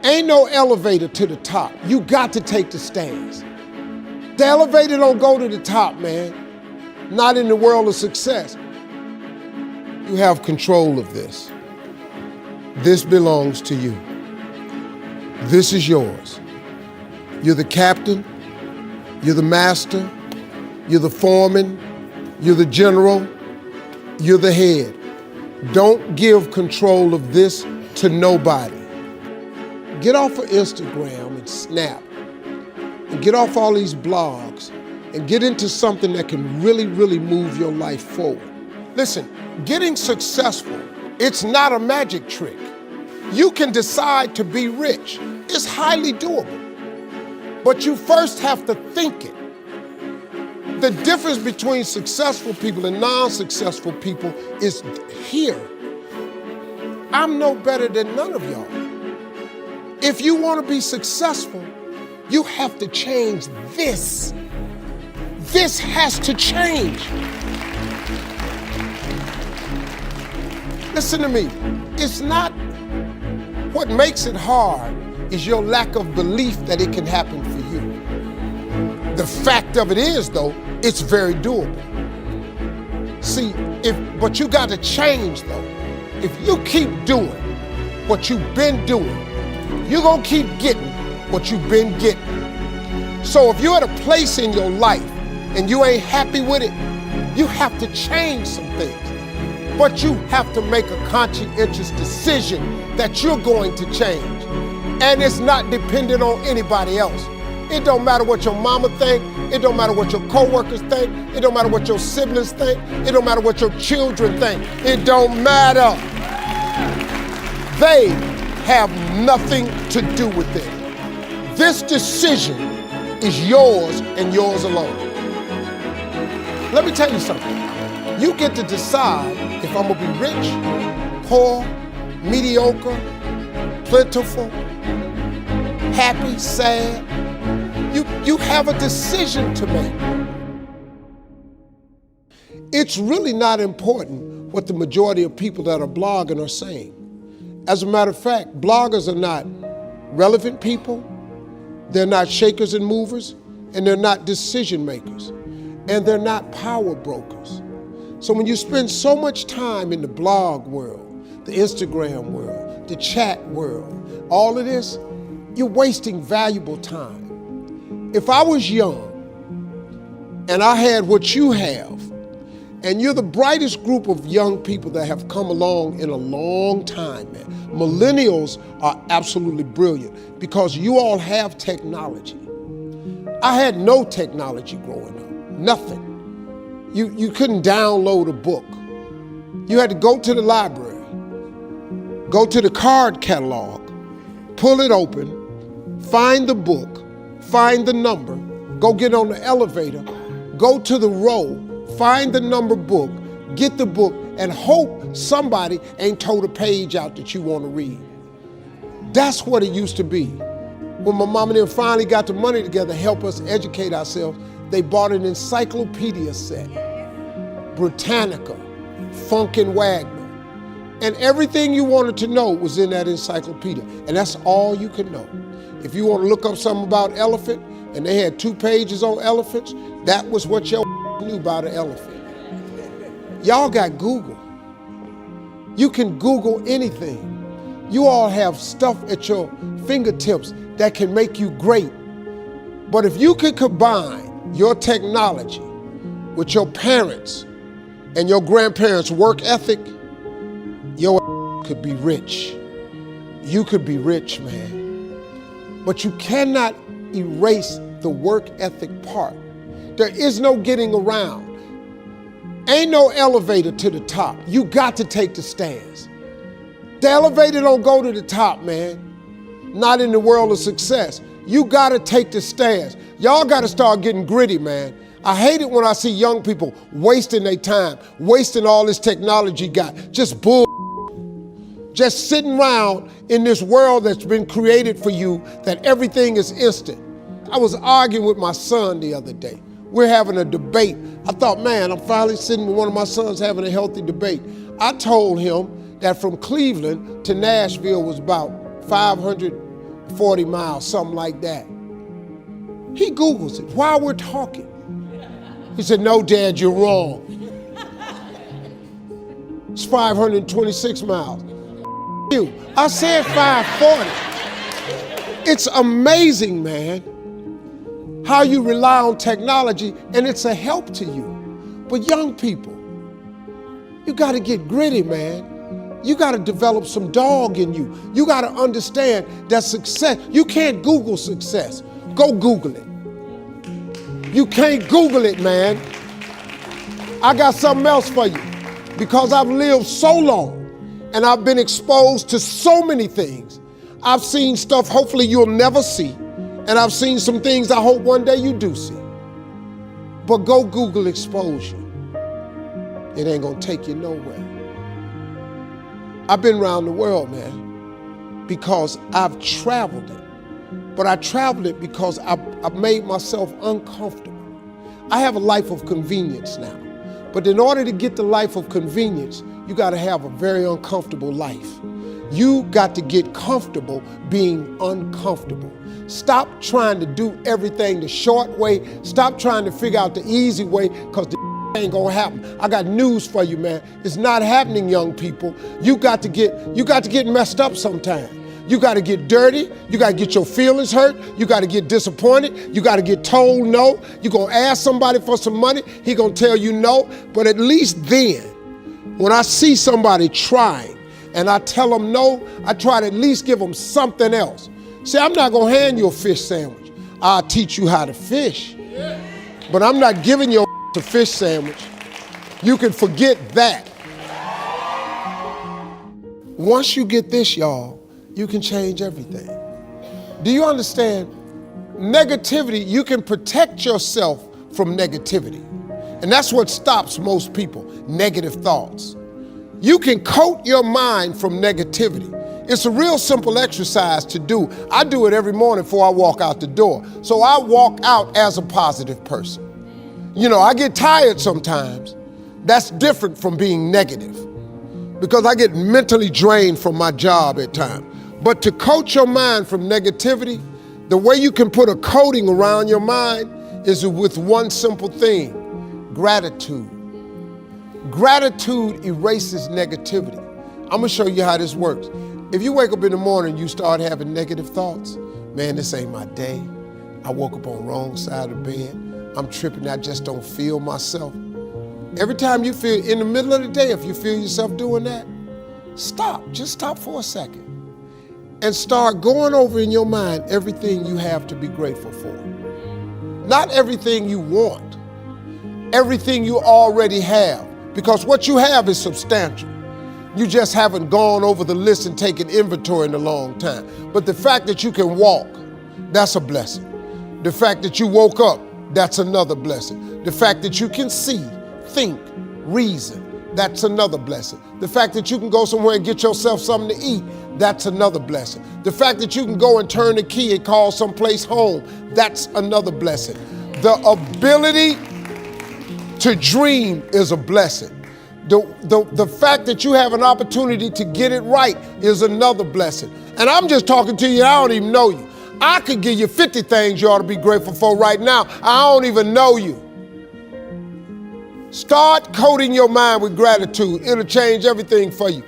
Ain't no elevator to the top. You got to take the stairs. The elevator don't go to the top, man. Not in the world of success. You have control of this. This belongs to you. This is yours. You're the captain. You're the master. You're the foreman. You're the general. You're the head. Don't give control of this to nobody. Get off of Instagram and Snap and get off all these blogs and get into something that can really, really move your life forward. Listen, getting successful, it's not a magic trick. You can decide to be rich. It's highly doable. But you first have to think it. The difference between successful people and non-successful people is here. I'm no better than none of y'all. If you want to be successful, you have to change this. This has to change. Listen to me. It's not what makes it hard is your lack of belief that it can happen for you. The fact of it is, though, it's very doable. See, but you got to change, though. If you keep doing what you've been doing, you're going to keep getting what you've been getting. So if you're at a place in your life and you ain't happy with it, you have to change some things. But you have to make a conscientious decision that you're going to change. And it's not dependent on anybody else. It don't matter what your mama think. It don't matter what your coworkers think. It don't matter what your siblings think. It don't matter what your children think. It don't matter. They have nothing to do with it. This decision is yours and yours alone. Let me tell you something. You get to decide if I'm gonna be rich, poor, mediocre, plentiful, happy, sad. You have a decision to make. It's really not important what the majority of people that are blogging are saying. As a matter of fact, bloggers are not relevant people, they're not shakers and movers, and they're not decision makers, and they're not power brokers. So when you spend so much time in the blog world, the Instagram world, the chat world, all of this, you're wasting valuable time. If I was young and I had what you have, and you're the brightest group of young people that have come along in a long time, man. Millennials are absolutely brilliant because you all have technology. I had no technology growing up, nothing. You couldn't download a book. You had to go to the library, go to the card catalog, pull it open, find the book, find the number, go get on the elevator, go to the row, find the number book, get the book, and hope somebody ain't told a page out that you want to read. That's what it used to be. When my mom and them finally got the money together to help us educate ourselves, they bought an encyclopedia set, Britannica, Funkin' Wagner, and everything you wanted to know was in that encyclopedia, and that's all you could know. If you want to look up something about elephant, and they had 2 pages on elephants, that was what your knew about an elephant. Y'all got Google. You can Google anything. You all have stuff at your fingertips that can make you great. But if you could combine your technology with your parents and your grandparents' work ethic, your could be rich. You could be rich, man. But you cannot erase the work ethic part. There is no getting around. Ain't no elevator to the top. You got to take the stairs. The elevator don't go to the top, man. Not in the world of success. You got to take the stairs. Y'all got to start getting gritty, man. I hate it when I see young people wasting their time, wasting all this technology got, just bull. Just sitting around in this world that's been created for you that everything is instant. I was arguing with my son the other day. We're having a debate. I thought, man, I'm finally sitting with one of my sons having a healthy debate. I told him that from Cleveland to Nashville was about 500 40 miles, something like that. He Googles it while we're talking. He said, no, Dad, you're wrong. It's 526 miles. You. I said 540. It's amazing, man, how you rely on technology and it's a help to you. But young people, you gotta get gritty, man. You gotta develop some dog in you. You gotta understand that success, you can't Google success. Go Google it. You can't Google it, man. I got something else for you. Because I've lived so long and I've been exposed to so many things. I've seen stuff hopefully you'll never see. And I've seen some things I hope one day you do see. But go Google exposure. It ain't gonna take you nowhere. I've been around the world, man, because I've traveled it. But I traveled it because I've made myself uncomfortable. I have a life of convenience now. But in order to get the life of convenience, you gotta have a very uncomfortable life. You got to get comfortable being uncomfortable. Stop trying to do everything the short way. Stop trying to figure out the easy way, because the ain't gonna happen. I got news for you, man. It's not happening, young people. You got to get messed up sometime. You got to get dirty. You got to get your feelings hurt. You got to get disappointed. You got to get told no. You're going to ask somebody for some money. He going to tell you no. But at least then, when I see somebody trying and I tell them no, I try to at least give them something else. See, I'm not going to hand you a fish sandwich. I'll teach you how to fish. But I'm not giving you a fish sandwich. You can forget that. Once you get this, y'all, you can change everything. Do you understand? Negativity, you can protect yourself from negativity. And that's what stops most people, negative thoughts. You can coat your mind from negativity. It's a real simple exercise to do. I do it every morning before I walk out the door. So I walk out as a positive person. You know, I get tired sometimes. That's different from being negative, because I get mentally drained from my job at times. But to coat your mind from negativity, the way you can put a coating around your mind is with one simple thing: gratitude. Gratitude erases negativity. I'm gonna show you how this works. If you wake up in the morning and you start having negative thoughts, man, this ain't my day. I woke up on the wrong side of the bed. I'm tripping, I just don't feel myself. Every time you feel, in the middle of the day, if you feel yourself doing that, stop, just stop for a second. And start going over in your mind everything you have to be grateful for. Not everything you want, everything you already have, because what you have is substantial. You just haven't gone over the list and taken inventory in a long time. But the fact that you can walk, that's a blessing. The fact that you woke up, that's another blessing. The fact that you can see, think, reason, that's another blessing. The fact that you can go somewhere and get yourself something to eat, that's another blessing. The fact that you can go and turn the key and call someplace home, that's another blessing. The ability to dream is a blessing. The fact that you have an opportunity to get it right is another blessing. And I'm just talking to you, I don't even know you. I could give you 50 things you ought to be grateful for right now. I don't even know you. Start coating your mind with gratitude. It'll change everything for you.